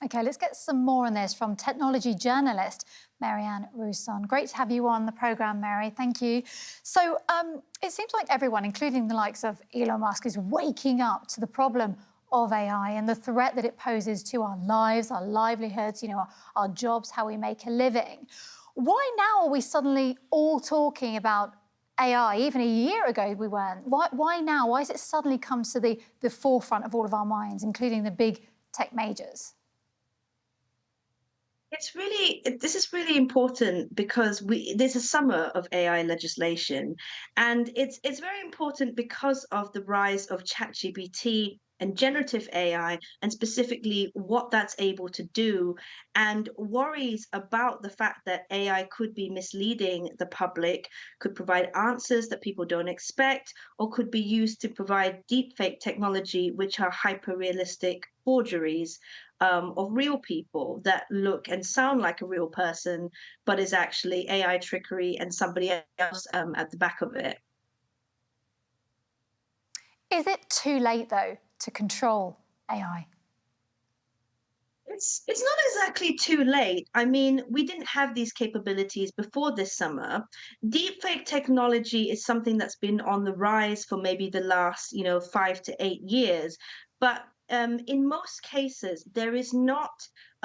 OK, let's get some more on this from technology journalist Marianne Russon. Great to have you on the programme, Mary. Thank you. So it seems like everyone, including the likes of Elon Musk, is waking up to the problem of AI and the threat that it poses to our lives, our livelihoods, our jobs, how we make a living. Why now are we suddenly all talking about AI? Even a year ago we weren't. Why now? Why has it suddenly come to the forefront of all of our minds, including the big tech majors? This is really important because there's a summer of AI legislation, and it's very important because of the rise of ChatGPT and generative AI, and specifically what that's able to do, and worries about the fact that AI could be misleading the public, could provide answers that people don't expect, or could be used to provide deepfake technology, which are hyper realistic forgeries of real people that look and sound like a real person, but is actually AI trickery and somebody else at the back of it. Is it too late, though, to control AI? It's not exactly too late. I mean, we didn't have these capabilities before this summer. Deepfake technology is something that's been on the rise for maybe the last, 5 to 8 years. But in most cases, there is not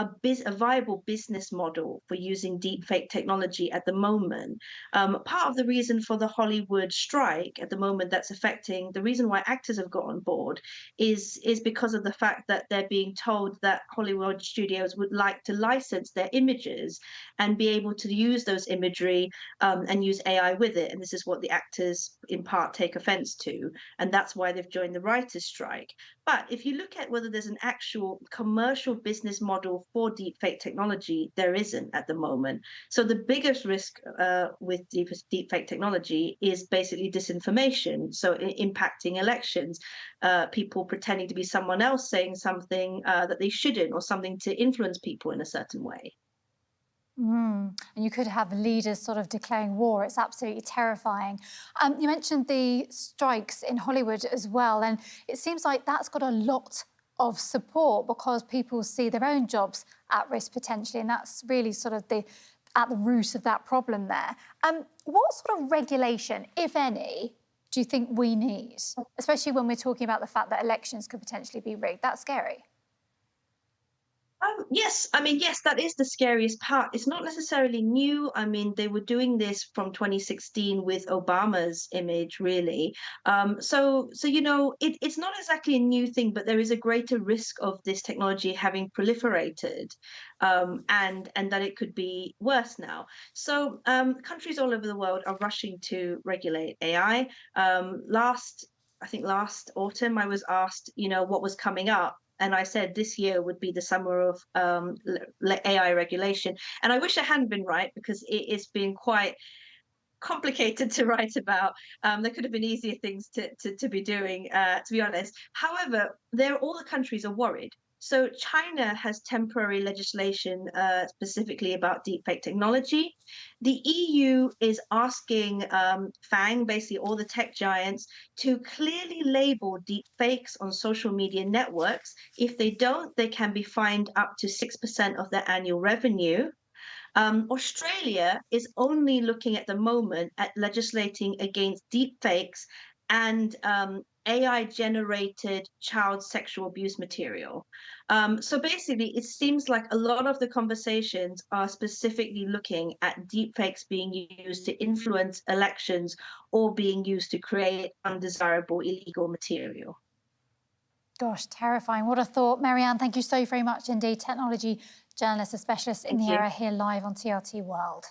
a viable business model for using deepfake technology at the moment. Part of the reason for the Hollywood strike at the moment that's affecting the reason why actors have got on board is because of the fact that they're being told that Hollywood studios would like to license their images and be able to use those imagery and use AI with it. And this is what the actors in part take offense to. And that's why they've joined the writers' strike. But if you look at whether there's an actual commercial business model for deepfake technology, there isn't at the moment. So the biggest risk with deepfake technology is basically disinformation. So impacting elections, people pretending to be someone else saying something that they shouldn't, or something to influence people in a certain way. And you could have leaders sort of declaring war. It's absolutely terrifying. You mentioned the strikes in Hollywood as well, and it seems like that's got a lot of support because people see their own jobs at risk potentially, and that's really sort of at the root of that problem there. What sort of regulation, if any, do you think we need, especially when we're talking about the fact that elections could potentially be rigged? That's scary. Yes, I mean, yes, that is the scariest part. It's not necessarily new. I mean, they were doing this from 2016 with Obama's image, really. It's not exactly a new thing, but there is a greater risk of this technology having proliferated, and that it could be worse now. So countries all over the world are rushing to regulate AI. I think last autumn, I was asked, what was coming up. And I said this year would be the summer of AI regulation. And I wish I hadn't been right, because it's been quite complicated to write about. There could have been easier things to be doing, to be honest. However, all the countries are worried. So China has temporary legislation specifically about deepfake technology. The EU is asking FANG, basically all the tech giants, to clearly label deepfakes on social media networks. If they don't, they can be fined up to 6% of their annual revenue. Australia is only looking at the moment at legislating against deepfakes and AI-generated child sexual abuse material. So basically, it seems like a lot of the conversations are specifically looking at deepfakes being used to influence elections or being used to create undesirable illegal material. Gosh, terrifying. What a thought. Marianne, thank you so very much indeed. Technology journalist, a specialist in Thank the you. area, here live on TRT World.